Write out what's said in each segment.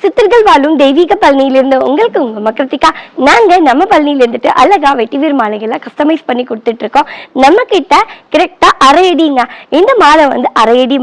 சித்தர்கள் வாழும் தெய்வீக பழனியிலிருந்து உங்களுக்கு உங்க மக்கத்திக்கா நாங்க நம்ம பழனியில இருந்துட்டு அழகா வெட்டிவேர் மாலைகளை கஸ்டமைஸ் பண்ணி கொடுத்துட்டு இருக்கோம். நம்ம கிட்ட கரெக்டா அரை அடிங்க. இந்த மாலை வந்து அரை அடி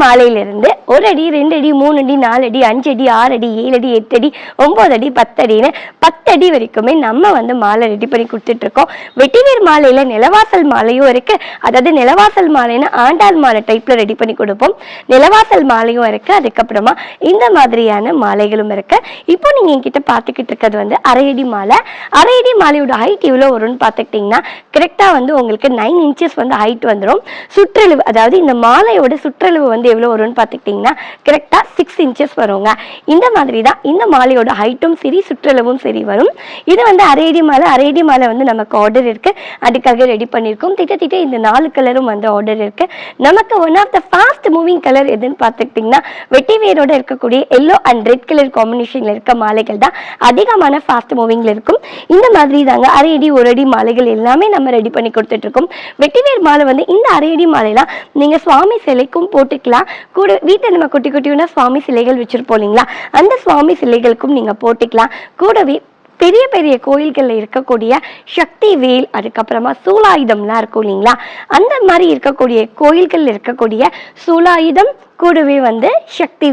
மாலையில இருந்து 1 அடி 2 அடி 3 அடி 4 அடி 5 அடி 6 அடி 7 அடி 8 அடி 9 அடி 10 அடின்னு 10 அடி வரைக்குமே நம்ம வந்து மாலை ரெடி பண்ணி கொடுத்துட்டு இருக்கோம். வெட்டிவேர் மாலையில நிலவாசல் மாலையும் இருக்கு. அதாவது நிலவாசல் மாலைன்னா ஆண்டாள் மாலை டைப்ல ரெடி பண்ணி கொடுப்போம். நிலவாசல் மாலையும் இருக்கு. அதுக்கப்புறமா இந்த மாதிரியான மாலைகளும் இருக்கு. இப்போ நீங்க என்கிட்ட பார்த்துக்கிட்டு இருக்கிறது வந்து அரை அடி மாலை. அரை அடி மாலையோட ஹைட் எவ்வளவு வரும்னு பார்த்துக்கிட்டீங்கன்னா கரெக்டா வந்து உங்களுக்கு 9 இன்ச்சஸ் வந்து ஹைட் வந்துடும். சுற்றளவு அதாவது இந்த மாலையோட சுற்றளவு வந்து எவ்வளவு வரும்னு பார்த்துக்கிட்டீங்கன்னா கரெக்டா 6 இன்ச்சஸ் வருங்க. இந்த மாதிரி தான் இந்த மாலையோட ஹைட்டும் சரி சுற்றளவும் சரி வரும். இது வந்து அரை அடி மாலை வந்து நமக்கு ஆர்டர் இருக்கு. அதுக்காக ரெடி பண்ணியிருக்கோம். திட்ட இந்த 4 கலரும் வந்து ஆர்டர் இருக்கு. நமக்கு one of the fast moving colour எதுன்னு பார்த்துக்கிட்டீங்கன்னா வெட்டிவேரோட இருக்கக்கூடிய எல்லோ அண்ட் ரெட் கலர் காம்பினேஷன்ல இருக்க மாலைகள் தான் அதிகமான ஃபாஸ்ட் மூவிங்ல இருக்கும். இந்த மாதிரி தாங்க அரை அடி 1 அடி மாலைகள் எல்லாமே நம்ம ரெடி பண்ணி கொடுத்துட்டு இருக்கோம். வெட்டிவேர் மாலை வந்து இந்த அரை அடி மாலைலாம் நீங்க சுவாமி சிலைக்கும் போட்டுக்கலாம். கூட வீட்டில் நம்ம குட்டி குட்டியான சுவாமி சிலைகள் வச்சிருப்போம் இல்லைங்களா, அந்த சுவாமி சிலைகளுக்கும் நீங்க போட்டுக்கலாம். கூடவே பெரிய பெரிய கோயில்கள்ல இருக்கக்கூடிய சக்தி வேல் அதுக்கப்புறமா சூலாயுதம்லாம் இருக்கும் இல்லைங்களா, அந்த மாதிரி இருக்கக்கூடிய கோயில்கள்ல இருக்கக்கூடிய சூலாயுதம் கூடவே வந்து சக்தி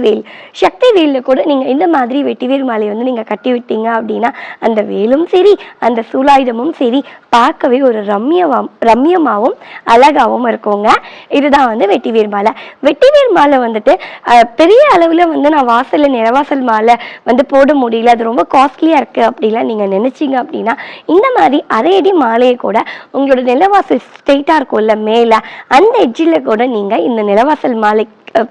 வேலில் கூட நீங்க இந்த மாதிரி வெட்டிவேர் மாலை வந்து நீங்க கட்டி விட்டீங்க அப்படின்னா அந்த வேலும் சரி அந்த சூலாயுதமும் சரி பார்க்கவே ஒரு ரம்யமாகவும் அழகாகவும் இருக்குங்க. இதுதான் வந்து வெட்டிவேர் மாலை வந்துட்டு பெரிய அளவுல வந்து நான் வாசல்ல நிலவாசல் மாலை வந்து போட முடியல, அது ரொம்ப காஸ்ட்லியா இருக்கு அப்படிலாம் நீங்க நினைச்சீங்க அப்படின்னா இந்த மாதிரி அரை அடி மாலையை கூட உங்களோட நிலவாசல் ஸ்ட்ரெயிட்டா இருக்கும்ல மேல அந்த எட்ஜில் கூட நீங்க இந்த நிலவாசல் மாலை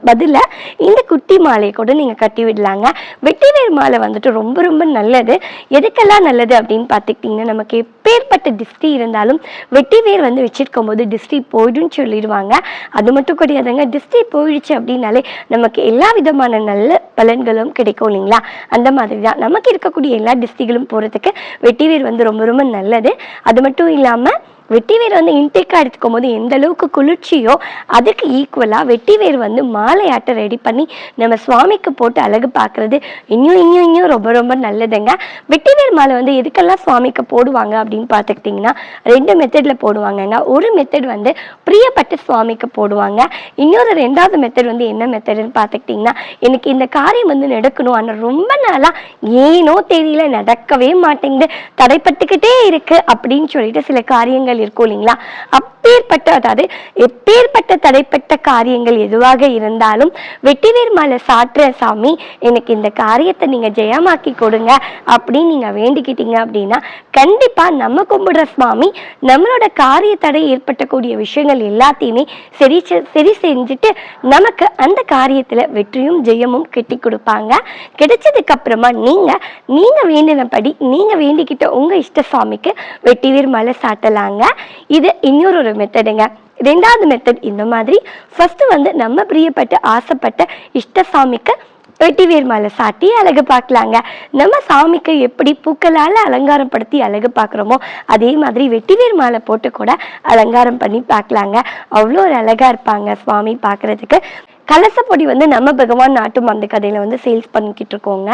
பதில இந்த குட்டி மாலையை கூட நீங்க கட்டி விடலாங்க. வெட்டிவேர் மாலை வந்துட்டு ரொம்ப ரொம்ப நல்லது. எதுக்கெல்லாம் நல்லது அப்படின்னு பார்த்துக்கிட்டீங்கன்னா நமக்கு எப்பேற்பட்ட டிஸ்டி இருந்தாலும் வெட்டிவேர் வந்து வச்சிருக்கும் போது டிஸ்டி போயிடுன்னு சொல்லிடுவாங்க. அது மட்டும் கிடையாதுங்க, டிஸ்டி போயிடுச்சு அப்படின்னாலே நமக்கு எல்லா விதமான நல்ல பலன்களும் கிடைக்கும் இல்லைங்களா. அந்த மாதிரி தான் நமக்கு இருக்கக்கூடிய எல்லா டிஸ்டிகளும் போறதுக்கு வெட்டிவேர் வந்து ரொம்ப ரொம்ப நல்லது. அது மட்டும் இல்லாம வெட்டிவேர் வந்து இன்டேக்காக எடுத்துக்கும் போது எந்த அளவுக்கு குளிர்ச்சியோ அதுக்கு ஈக்குவலாக வெட்டிவேர் வந்து மாலையாட்டை ரெடி பண்ணி நம்ம சுவாமிக்கு போட்டு அழகு பார்க்குறது இன்னும் ரொம்ப ரொம்ப நல்லதுங்க. வெட்டிவேர் மாலை வந்து எதுக்கெல்லாம் சுவாமிக்கு போடுவாங்க அப்படின்னு பார்த்துக்கிட்டிங்கன்னா 2 மெத்தடில் போடுவாங்கங்க. ஒரு மெத்தட் வந்து பிரியப்பட்ட சுவாமிக்கு போடுவாங்க. இன்னொரு 2வது மெத்தட் வந்து என்ன மெத்தடுன்னு பார்த்துக்கிட்டிங்கன்னா எனக்கு இந்த காரியம் வந்து நடக்கணும் ஆனால் ரொம்ப நாளாக ஏனோ தெரியல நடக்கவே மாட்டேங்குது, தடைப்பட்டுக்கிட்டே இருக்கு அப்படின்னு சொல்லிட்டு சில காரியங்கள் இருக்கும் இல்லைங்களா. எப்பேற்பட்ட தடைப்பட்ட காரியங்கள் எதுவாக இருந்தாலும் வெட்டிவேர் மாலை சாற்ற சாமி எனக்கு இந்த காரியத்தை நீங்க ஜெயமாக்கி கொடுங்க அப்படின்னு நீங்க வேண்டிக்கிட்டீங்க அப்படின்னா கண்டிப்பா நம்ம கும்பிடுற சுவாமி நம்மளோட காரிய தடை ஏற்பட்டக்கூடிய விஷயங்கள் எல்லாத்தையுமே சரி செஞ்சுட்டு நமக்கு அந்த காரியத்துல வெற்றியும் ஜெயமும் கெட்டி கொடுப்பாங்க. கிடைச்சதுக்கு அப்புறமா நீங்க வேண்டினபடி நீங்க வேண்டிக்கிட்ட உங்க இஷ்ட சுவாமிக்கு வெட்டிவேர் மாலை சாட்டலாங்க. இது இன்னொரு மெத்தடுங்க. 2வது மெத்தட் இந்த மாதிரி ஃபர்ஸ்ட் வந்து நம்ம பிரியப்பட்டு ஆசைப்பட்ட இஷ்ட சாமிக்கு வெட்டிவேர் மாலை சாட்டி அழகு பார்க்கலாங்க. நம்ம சாமிக்கு எப்படி பூக்களால் அலங்காரம் படுத்தி அழகு பார்க்குறோமோ அதே மாதிரி வெட்டிவேர் மாலை போட்டு கூட அலங்காரம் பண்ணி பார்க்கலாங்க. அவ்வளோ ஒரு அழகா இருப்பாங்க சுவாமி பார்க்கறதுக்கு. கலசப்பொடி வந்து நம்ம பகவான் நாட்டு மருந்து கடையில் வந்து சேல்ஸ் பண்ணிக்கிட்டு இருக்கோங்க.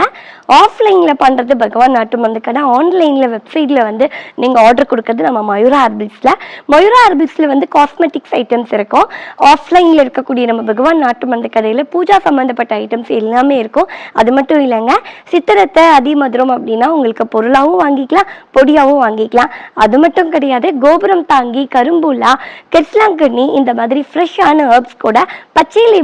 ஆஃப்லைனில் பண்ணுறது பகவான் நாட்டு மருந்து கடை, ஆன்லைனில் வெப்சைட்டில் வந்து நீங்கள் ஆர்டர் கொடுக்கறது நம்ம மயூரா ஹெர்பல்ஸில் வந்து காஸ்மெட்டிக்ஸ் ஐட்டம்ஸ் இருக்கும். ஆஃப்லைனில் இருக்கக்கூடிய நம்ம பகவான் நாட்டு மருந்து கடையில் பூஜா சம்மந்தப்பட்ட ஐட்டம்ஸ் எல்லாமே இருக்கும். அது மட்டும் இல்லைங்க, சித்திரத்தை அதிமதுரம் அப்படின்னா உங்களுக்கு பொருளாகவும் வாங்கிக்கலாம் பொடியாகவும் வாங்கிக்கலாம். அது மட்டும் கிடையாது, கோபுரம் தாங்கி கரும்புலா கெட்ஸ்லாங்கண்ணி இந்த மாதிரி ஃப்ரெஷ்ஷான ஹெர்ப்ஸ் கூட பச்சையிலை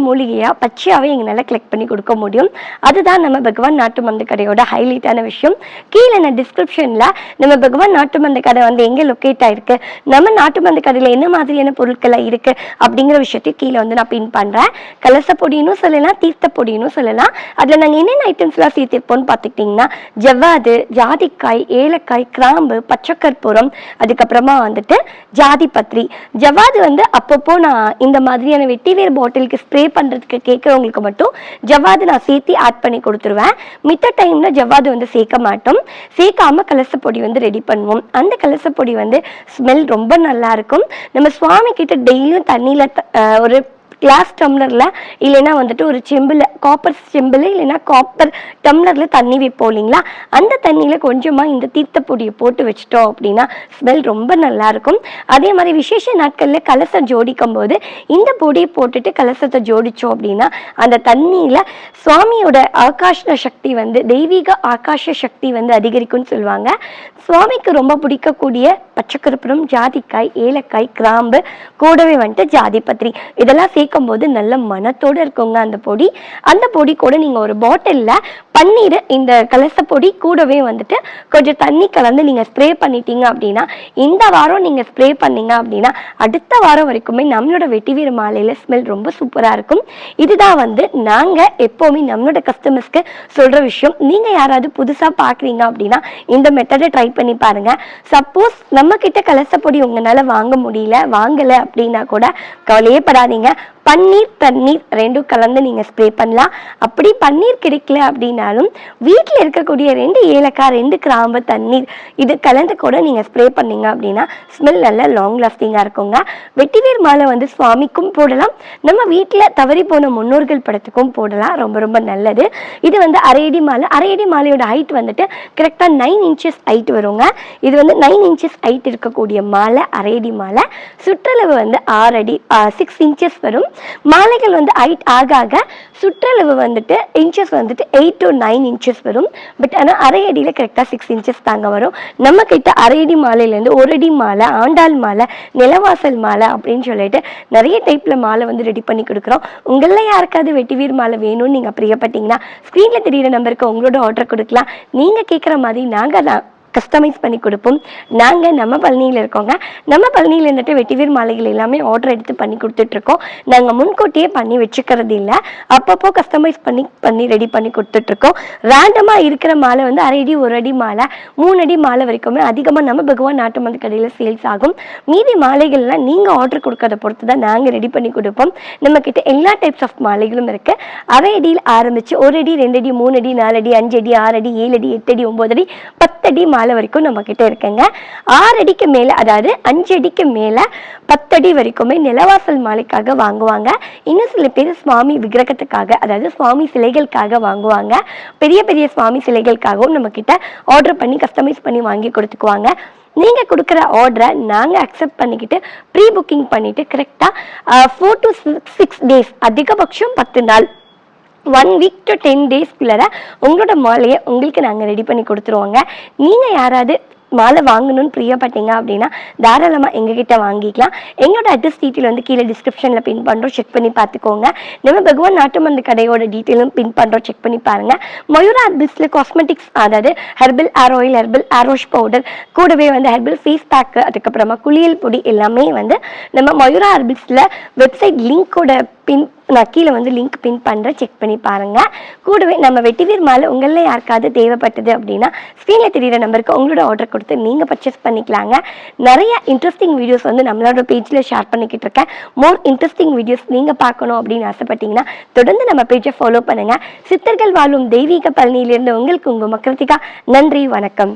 பச்சையாவே எங்களால கலெக்ட் பண்ணி கொடுக்க முடியும். அதுதான் நம்ம பகவான் நாட்டு மருந்து கடையோட ஹைலைட்டான விஷயம். கீழே நான் டிஸ்கிரிப்ஷன்ல நம்ம பகவான் நாட்டு மருந்து கடை வந்து எங்க லொக்கேட் ஆயிருக்கு, நம்ம நாட்டு மருந்து கடையில என்ன மாதிரியான பொருட்கள் இருக்கு அப்படிங்கிற விஷயத்தையும் கீழே வந்து நான் பின் பண்றேன். கலச பொடியும் சொல்லலாம், தீர்த்த பொடியும் சொல்லலாம். அதுல நாங்க என்னென்ன ஐட்டம்ஸ் எல்லாம் சேர்த்திருப்போம்னு பார்த்துக்கிட்டீங்கன்னா ஜவ்வாது, ஜாதிக்காய், ஏலக்காய், கிராம்பு, பச்சைக்கற்பூரம், அதுக்கப்புறமா வந்துட்டு ஜாதி பத்திரி. ஜவ்வாது வந்து அப்பப்போ நான் இந்த மாதிரியான வெட்டிவேர் பாட்டிலுக்கு ஸ்ப்ரே பண்றதுக்கு கேட்கறவங்களுக்கு மட்டும் ஜவ்வாது நான் சேர்த்து ஆட் பண்ணி கொடுத்துருவேன். மித்த டைம்ல ஜவ்வாது வந்து சேர்க்க மாட்டோம். சேர்க்காம கலசப்பொடி வந்து ரெடி பண்ணுவோம். அந்த கலசப்பொடி வந்து ஸ்மெல் ரொம்ப நல்லா இருக்கும். நம்ம சுவாமி கிட்ட டெய்லியும் தண்ணியில ஒரு கிளாஸ் டம்ளர்ல இல்லைன்னா வந்துட்டு ஒரு செம்பில் காப்பர் செம்பில் இல்லைன்னா காப்பர் டம்ளர்ல தண்ணி வைப்போம் இல்லைங்களா, அந்த தண்ணியில கொஞ்சமா இந்த தீர்த்த பொடியை போட்டு வச்சிட்டோம் அப்படின்னா ஸ்மெல் ரொம்ப நல்லா இருக்கும். அதே மாதிரி விசேஷ நாட்கள்ல கலசம் ஜோடிக்கும் போது இந்த பொடியை போட்டுட்டு கலசத்தை ஜோடிச்சோம் அப்படின்னா அந்த தண்ணியில சுவாமியோட ஆகாஷ சக்தி வந்து தெய்வீக ஆகாஷ சக்தி வந்து அதிகரிக்கும்னு சொல்லுவாங்க. சுவாமிக்கு ரொம்ப பிடிக்கக்கூடிய பச்சைக்கருப்பூரம், ஜாதிக்காய், ஏலக்காய், கிராம்பு, கூடவே வந்துட்டு ஜாதிபத்திரி இதெல்லாம் சேர்க்கும் போது நல்ல மனத்தோடு இருக்குங்க அந்த பொடி. அந்த பொடி கூட நீங்க ஒரு பாட்டில்ல பன்னீர், இந்த கலச பொடி கூடவே வந்துட்டு கொஞ்சம் தண்ணி கலந்து நீங்க ஸ்ப்ரே பண்ணிட்டீங்க அப்படின்னா, இந்த வாரம் நீங்க ஸ்ப்ரே பண்ணீங்க அப்படின்னா அடுத்த வாரம் வரைக்குமே நம்மளோட வெட்டிவேர் மாலையில ஸ்மெல் ரொம்ப சூப்பரா இருக்கும். இதுதான் வந்து நாங்க எப்பவுமே நம்மளோட கஸ்டமர்ஸ்க்கு சொல்ற விஷயம். நீங்க யாராவது புதுசா பாக்குறீங்க அப்படின்னா இந்த மெத்தடை ட்ரை பண்ணி பாருங்க. சப்போஸ் நம்ம கிட்ட கலச பொடி உங்களால வாங்க முடியல, வாங்கல அப்படின்னா கூட கவலையே படாதீங்க. பன்னீர் தண்ணீர் ரெண்டும் கலந்து நீங்க ஸ்ப்ரே பண்ணலாம். அப்படி பன்னீர் கிடைக்கல அப்படின்னாலும் வீட்டில் இருக்கக்கூடிய 2 ஏலக்காய், 2 கிராம்பு, தண்ணீர் இது கலந்து கூட நீங்க ஸ்ப்ரே பண்ணீங்க அப்படின்னா ஸ்மெல் நல்ல லாங் லாஸ்டிங்கா இருக்குங்க. வெட்டிவேர் மாலை வந்து சுவாமிக்கும் போடலாம், நம்ம வீட்டில் தவறி போன முன்னோர்கள் படத்துக்கும் போடலாம். ரொம்ப ரொம்ப நல்லது. இது வந்து அரையடி மாலை. அரையடி மாலையோட ஹைட் வந்துட்டு கரெக்டா 9 இன்ச்சஸ் ஹைட் வருங்க. இது வந்து 9 இன்ச்சஸ் ஹைட் இருக்கக்கூடிய மாலை அரையடி மாலை. சுற்றளவு வந்து 6 அடி 6 இன்ச்சஸ் வரும். மாலைகள் வந்து ஹைட் ஆக ஆக சுற்றளவு வந்துட்டு இன்ச்சஸ் வந்துட்டு 8 to 9 இன்ச்சஸ் வரும். பட் ஆனால் அரை அடியில் கரெக்டாக 6 இன்ச்சஸ் தாங்க வரும். நம்ம கிட்ட அரை அடி மாலையிலேருந்து ஒரு அடி மாலை, ஆண்டாள் மாலை, நிலவாசல் மாலை அப்படின்னு சொல்லிட்டு நிறைய டைப்பில் மாலை வந்து ரெடி பண்ணி கொடுக்குறோம். உங்களில் யாருக்காவது வெட்டிவேர் மாலை வேணும்னு நீங்கள் பிரியப்பட்டீங்கன்னா ஸ்க்ரீனில் தெரியிற நம்பருக்கு உங்களோட ஆர்டர் கொடுக்கலாம். நீங்கள் கேட்குற மாதிரி நாங்கள் தான் கஸ்டமைஸ் பண்ணி கொடுப்போம். நாங்கள் நம்ம பழனியில் இருக்கோங்க. நம்ம பழனியில் இருந்துட்டு வெட்டிவேர் மாலைகள் எல்லாமே ஆர்டர் எடுத்து பண்ணி கொடுத்துட்ருக்கோம். நாங்கள் முன்கூட்டியே பண்ணி வச்சுக்கிறது இல்லை, அப்பப்போ கஸ்டமைஸ் பண்ணி ரெடி பண்ணி கொடுத்துட்ருக்கோம். ரேண்டமாக இருக்கிற மாலை வந்து அரை அடி, ஒரு அடி மாலை, 3 அடி மாலை வரைக்குமே அதிகமாக நம்ம பகவான் நாட்டு மருந்து கடையில் சேல்ஸ் ஆகும். மீதி மாலைகள்லாம் நீங்கள் ஆர்டர் கொடுக்கறத பொறுத்து தான் நாங்கள் ரெடி பண்ணி கொடுப்போம். நம்மக்கிட்ட எல்லா டைப்ஸ் ஆஃப் மாலைகளும் இருக்குது. அரை அடியில் ஆரம்பித்து 1 அடி, 2 அடி, 3 அடி, 4 அடி, 5 அடி, 6 அடி, 7 அடி, 8 அடி, 9 அடி, 10 அடி மாலை வரைக்கும் நம்ம கிட்ட இருக்குங்க. 6 அடிக்கு மேல, அதாவது 5 அடிக்கு மேல 10 அடி வரைக்குமே நிலவாசல் மாலைக்காக வாங்குவாங்க. இன்னும் சில பேர் சுவாமி விக்கிரகத்துக்காக, அதாவது சுவாமி சிலைகளுக்காக வாங்குவாங்க. பெரிய பெரிய சுவாமி சிலைகளுக்காகவும் நம்ம கிட்ட ஆர்டர் பண்ணி கஸ்டமைஸ் பண்ணி வாங்கி கொடுத்துக்குவாங்க. நீங்கள் கொடுக்குற ஆர்டரை நாங்கள் அக்செப்ட் பண்ணிக்கிட்டு ப்ரீ புக்கிங் பண்ணிவிட்டு கரெக்டாக 4 to 6 டேஸ், அதிகபட்சம் 10 நாள், 1 week to 10 daysக்குள்ளே உங்களோட மாலையை உங்களுக்கு நாங்கள் ரெடி பண்ணி கொடுத்துருவோங்க. நீங்கள் யாராவது மாலை வாங்கணும்னு பிரியப்பட்டீங்க அப்படின்னா தாராளமாக எங்ககிட்ட வாங்கிக்கலாம். எங்களோட அட்ரஸ் டீட்டெயில் வந்து கீழே டிஸ்கிரிப்ஷனில் பின் பண்ணுறோம், செக் பண்ணி பார்த்துக்கோங்க. நம்ம பகவான் நாட்டு மருந்து கடையோட டீட்டெயிலும் பின் பண்ணுறோம், செக் பண்ணி பாருங்கள். மயூரா ஹெர்பல்ஸில் காஸ்மெட்டிக்ஸ், அதாவது ஹெர்பல் ஏர் ஆயில், ஹெர்பல் ஏரோஷ் பவுடர், கூடவே வந்து ஹெர்பல் ஃபேஸ் பேக்கு, அதுக்கப்புறமா குளியல் பொடி எல்லாமே வந்து நம்ம மயூரா ஹெர்பல்ஸில் வெப்சைட் லிங்கோட நான் கீழே வந்து லிங்க் பின் பண்ணுறேன், செக் பண்ணி பாருங்கள். கூடவே நம்ம வெட்டிவேர் மாலை உங்களில் யாருக்காவது தேவைப்பட்டது அப்படின்னா ஸ்க்ரீனில் தெரியிற நம்பருக்கு உங்களோட ஆர்டர் கொடுத்து நீங்கள் பர்ச்சேஸ் பண்ணிக்கலாங்க. நிறைய இன்ட்ரெஸ்டிங் வீடியோஸ் வந்து நம்மளோட பேஜில் ஷேர் பண்ணிக்கிட்டு இருக்கேன். மோர் இன்ட்ரெஸ்டிங் வீடியோஸ் நீங்கள் பார்க்கணும் அப்படின்னு ஆசைப்பட்டீங்கன்னா தொடர்ந்து நம்ம பேஜை ஃபாலோ பண்ணுங்கள். சித்தர்கள் வாழும் தெய்வீக பழனியிலிருந்து உங்களுக்கு உங்கள் மக்களுக்கா நன்றி, வணக்கம்.